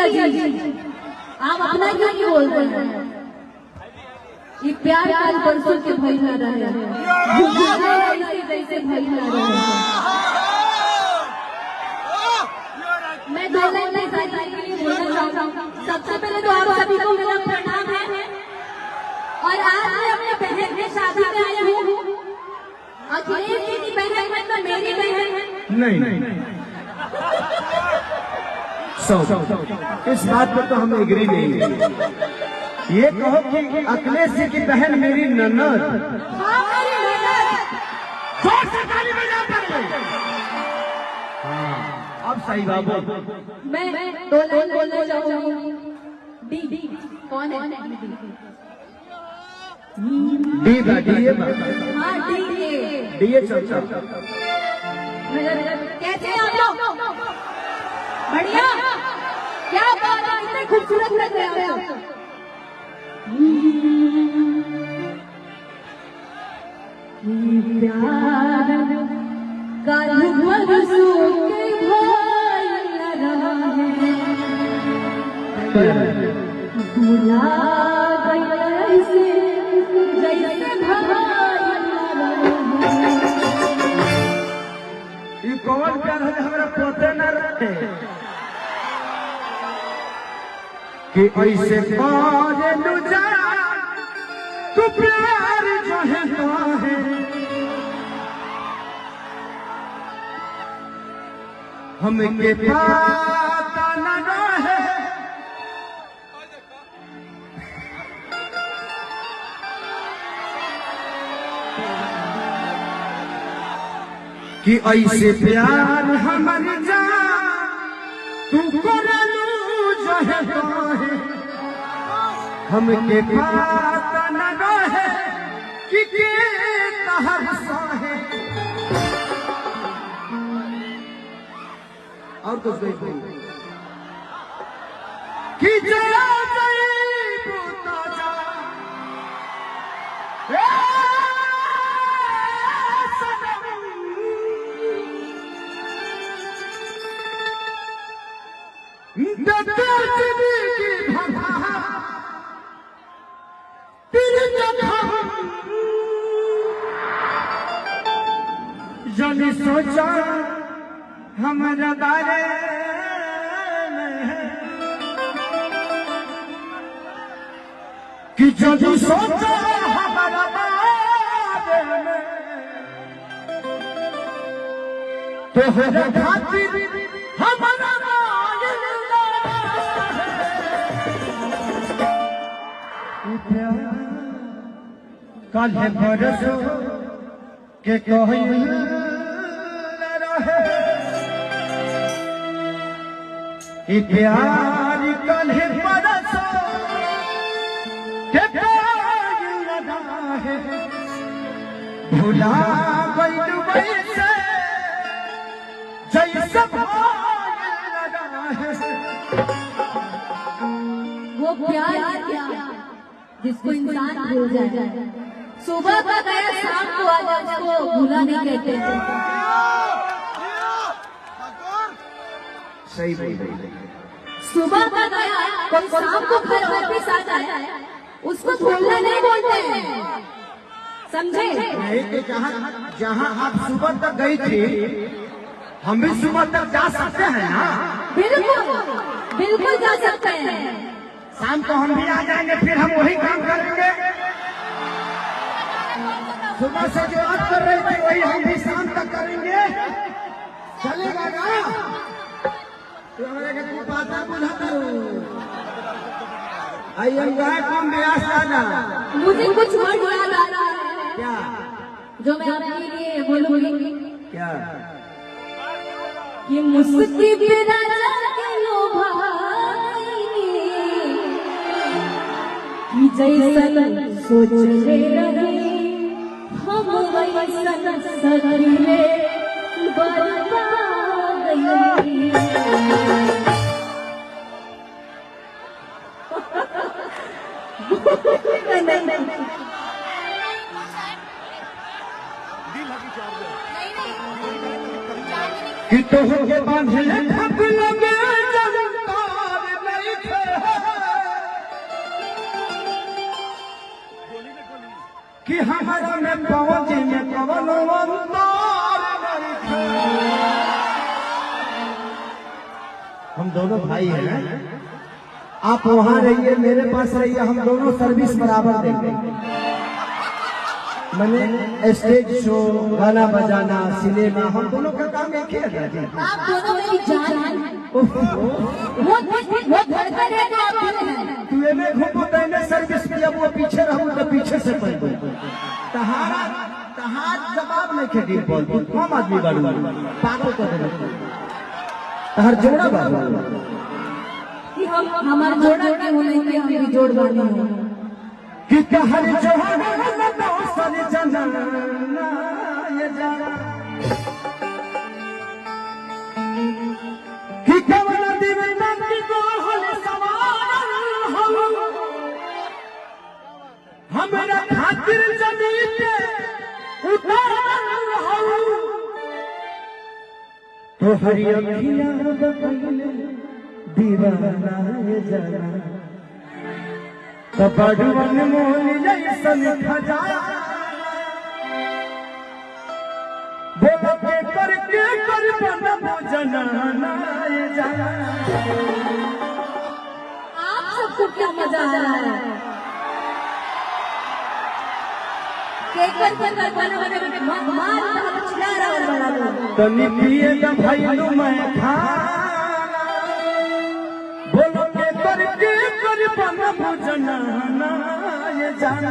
अजीज, आप अपना क्यों नहीं बोल रहे हैं? ये प्यार काल परसों के भई ना रहे, जैसे भई ना रहे। मैं दो लाइन में बोलना चाहता हूँ। सबसे पहले तो आप सभी को मेरा प्रणाम है, और आज मैं अपने बहन की शादी में आया हूँ। अखिलेश जी की बहन मतलब मेरी बहन है। नहीं, इस बात पर तो हम एग्री नहीं है। ये कहो कि अखिलेश जी की बहन मेरी ननद। हाँ, मेरी ननद। जोर से ताली बजाते हैं। हाँ, अब सही बाबू। मैं दो लाइन बोलना चाहूँगी। डी कौन है? डी है। हाँ, डी है। चल कैसे आप लोग? बढ़िया। क्या बात है, इतने खूबसूरत लग रहे हो आप। प्यार कल परसों के भई न रहे, भुला गए से जैसे भई न रहे। ये कौन प्यार है हमारा पोते न रहे कि ऐसे पारे लुजा तू प्यार जो है हमके पता न रहे कि ऐसे प्यार हमारी जान तू करलू जो है हमके पता न रहे कि तहर सहे। और कुछ नहीं कि जया जनी सोचा हमारा बारे में कि जनी सोचा हमारा बारे में तो हर खातिर हमारा कल है परसों के कहीं प्यार कल है परसों के लगा है भुला गइलू वैसे जैसे लगा है। वो प्यार क्या जिसको इंसान भूल जाए, सुबह का गया शाम को आ जाए, उसको भूला नहीं कहते। सही बोल रही। सुबह का गया कोई शाम को घर वापस आ जाए, उसको भूलना नहीं बोलते हैं, समझे? जहाँ आप सुबह तक गई थी हम भी सुबह तक जा सकते हैं ना? बिल्कुल जा सकते हैं। शाम को हम भी आ जाएंगे, फिर हम वही काम करेंगे। सुबह से जो आप कर रहे थे वही हम भी शाम तक करेंगे। चलेगा ना? तू पाता बुझाता आई एंजॉय कम ब्यास दादा। मुझे कुछ वर्ड याद आ रहा है क्या जो मैं आपके लिए बोलूंगी। क्या ये मुस्की पे राजा के लो भाई कि जैसा सोच ले रहे हम वैसा सही में बर्बाद गई। कि तो के बांधे थक लगे जंतार नहीं कि हमारा में पहुंच में कवनो अंतर नहीं था। हम दोनों भाई हैं, आप वहां रहिए मेरे पास रहिए, हम दोनों सर्विस बराबर देंगे। मैंने स्टेज शो, गाना बजाना, सिनेमा, हम दोनों का काम एक ही है। आप दोनों मेरी जान हैं। वो धड़कन है जो आप हैं। तू एने घूमो तैने सर्विस किया, वो पीछे रहूं तो पीछे से पड़ गई। तहार जवाब नहीं खेदी बोल, तू कम आदमी बाड़ू पागल कर दे। तहार जोड़ा बाबू कि हम हमार जोड़ा के होने के हम भी जोड़ बानी हो कि तहार जोड़ा न तो सर जनना ये जाना कि कवन दीवाना की गोहल सवार हो हमरा खातिर जमीन उतार हो तो हरी अखियां बकैले दीवाना ये जाना तबड़वन मोन जैसन खजाना बोलो के करके कर बनबो जनाना ये जाना। आप सबको क्या मजा आ रहा है? केकर बना मार चिल्ला रहा है बड़ा लोग। तनी पिए द भइलू मैं खाना बोलो के करके कर बनबो जनाना ये जाना।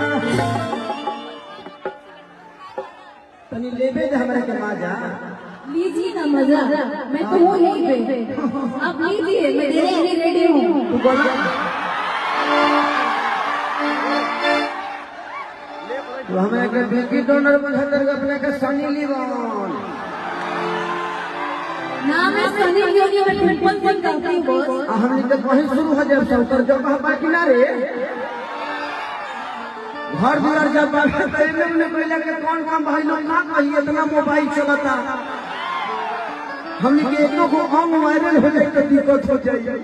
तनी लेबे दे हमरा के माजा। लीजिए ना मजा, मैं तो हूँ यहीं पे, आप लीजिए, मैं देने के लिए रेडी हूँ। तू बोला तो हमें के बेटी डोनर बहतर अपने के सनी लीवन नाम है सनी लियोनी, मैं पिंपल सिंह गाती हूँ बॉस। हमने तो वहीं शुरू हो जाए शंकर जो कहा किनारे घर दुआर जब ने पहले के कौन काम भाई लोग ना कहिए इतना मोबाइल चलता हमने के एको को अंग वायरल हो जाए तो दिक्कत हो जाए।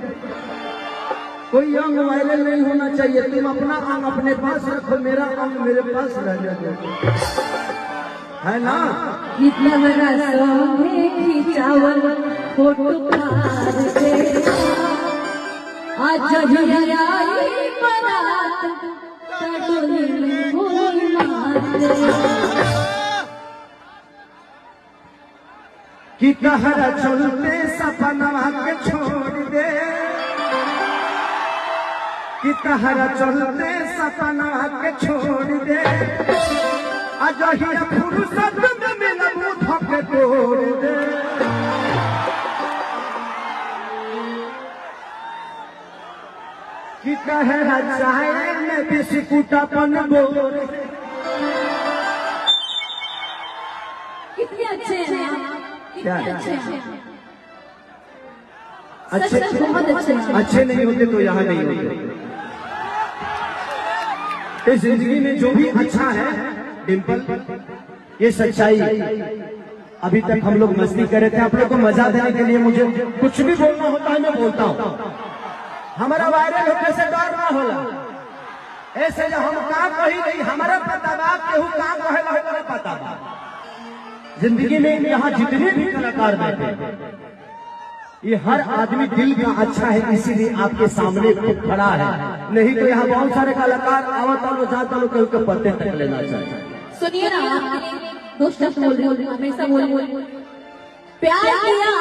कोई अंग वायरल नहीं होना चाहिए, तुम अपना अंग अपने पास रखो, मेरा अंग मेरे पास रह जाए, है ना। कितना बड़ा सोने खिंचावल फोटो खार दे आज जहिया आई बारात तड़ोली में गोल मार दे कि कहरा चलते सपनवा के छोड़ दे कि कहरा चलते सपनवा के छोड़ दे अजहिया फुर्सत में मेरा मुंह धके तोड़ दे। कि कहरा चाहे में बिस्कुटपन बोल। कितने अच्छे हैं आप, कितने अच्छे हैं, अच्छे बहुत अच्छे हैं। अच्छे नहीं होते तो यहाँ नहीं होते। इस जिंदगी में जो भी अच्छा है डिम्पल, ये सच्चाई। अभी तक हम लोग मस्ती कर रहे थे, अपने को मजा देने के लिए मुझे कुछ भी बोलना होता है मैं बोलता हूँ। हमारा वायरल होने से डर ना होला, ऐसे जो हम काम कही नहीं हमारा पता बा, केहू काम कहे ना हमारा पता बा। जिंदगी में यहाँ जितने भी कलाकार बैठे ये हर आदमी दिल का अच्छा है, इसीलिए आपके सामने खुद खड़ा है। नहीं तो यहाँ बहुत सारे कलाकार आवता लो जाता लो, केहू के पत्ते तक लेना चाहिए। सुनिए ना, दोस्त बोल रही हूँ, हमेशा बोल प्यार किया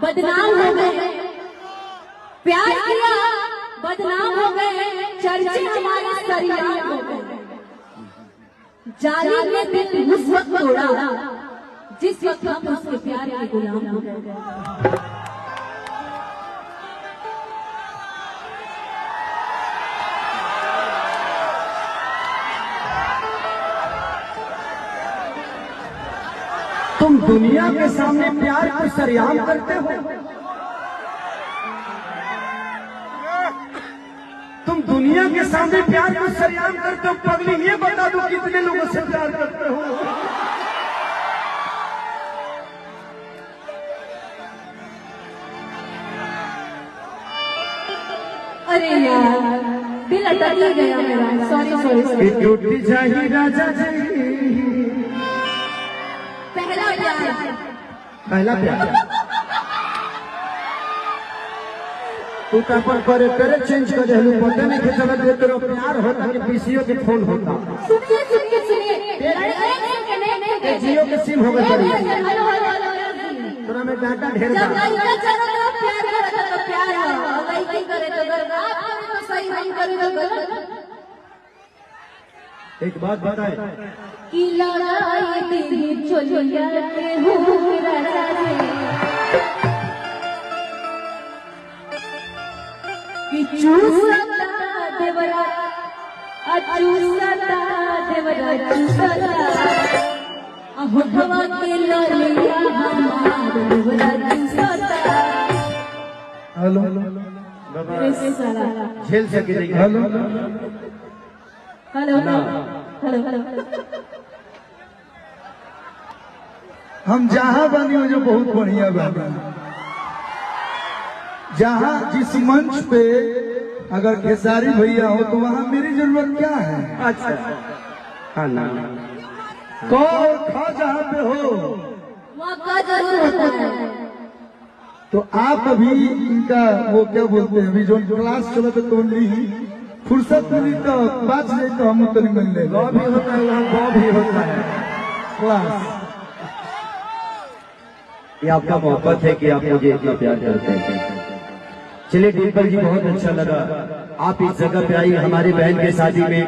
बदनाम हो गए, प्यार किया बदनाम हो गए, चर्चे हमारे सरियाम हो गए। जालिम ने दिल उस वक्त तोड़ा जिस वक्त हम उसके प्यार के गुलाम हो गए। तुम दुनिया के सामने प्यार को सरेआम करते हो, तुम दुनिया के सामने प्यार को सरेआम करते हो। पगली ये बता दो कितने लोगों से प्यार करते हो। अरे यार दिल लटक ही गया मेरा, सॉरी। टूटी जाही राजा जी पहला प्यार, पहला प्यार। तू तो अपन करे चेंज कर देलू, पता नहीं कि चलत दे तेरा प्यार होता कि पीसीओ के फोन होता। सुनिए जियो के सिम हो गए पड़ी। हेलो तोरा में डाटा ढेर जब बा। लड़का चला तो प्यार करता तो प्यार है, वही करे तो गलत, आप करे तो सही, हम करे तो गलत। एक बात बताए कि लड़ाई तेरी चोलिया के हो राजा रे, कि चूसता देवरा, चूसता देवरा, चूसता होठवा के ललिया हमार देवरा चूसता। हेलो ऐसे साला झेल सके नहीं। हेलो हेलो हेलो हम जहाँ बनी हो जो बहुत बढ़िया बनी, जहाँ जिस मंच पे अगर खेसारी भैया हो तो वहाँ मेरी जरूरत क्या है। अच्छा हाँ ना कौ और खा जहाँ पे हो वहाँ का जरूर होता है। तो आप अभी इनका वो क्या बोलते हैं, अभी जो क्लास चलो तो नहीं फुर्सत मिली तो बात नहीं तो हम तो नहीं मिल रहे। गौ भी होता है वहाँ, गौ भी होता है क्लास। ये आपका मोहब्बत है कि आप मुझे इतना प्यार करते हैं। चलिए डिम्पल जी बहुत अच्छा लगा आप इस जगह पे आई, हमारी बहन के शादी में,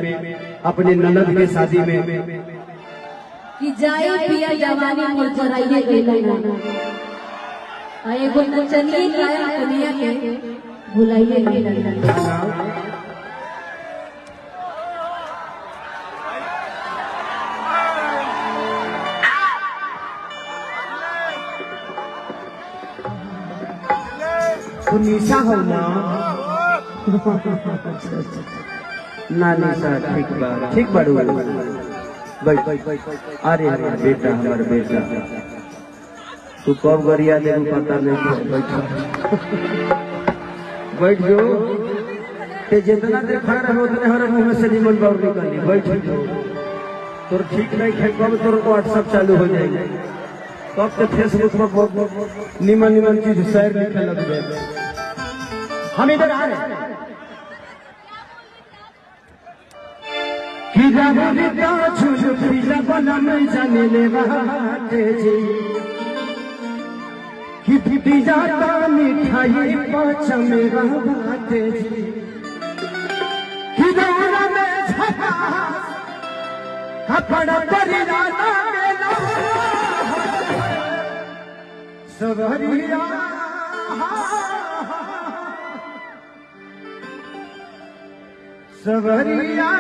अपने ननद के शादी में। कि जाए पिया जवानी मोर चराइए गई ना, आए गो नचनिए गाया कनिया के भुलाइए गई ना। तो निशा हो ना ना निशा ठीक बात, ठीक बाड़ू बैठ। अरे हमारा बेटा, हमारा बेटा तू कब गरिया दे पता नहीं। बैठ जो ते जितना देर खड़ा रहे उतने हर मुंह में से निमन बाउर निकाली। बैठ जो तोर ठीक नहीं है, कब तोर व्हाट्सएप चालू हो जाएगा, तब तो फेसबुक पर निमन निमन चीज शेयर लिखे लग जाए। हम इधर आ रहे हैं कि राहुल झूठ पीला बना नहीं जाने ले बाटे जी, कि पिटी जाता मिठाई पाँच मेरा बाटे जी, कि दौरा में झपा कपड़ा परिराना मेला सवरिया सवरिया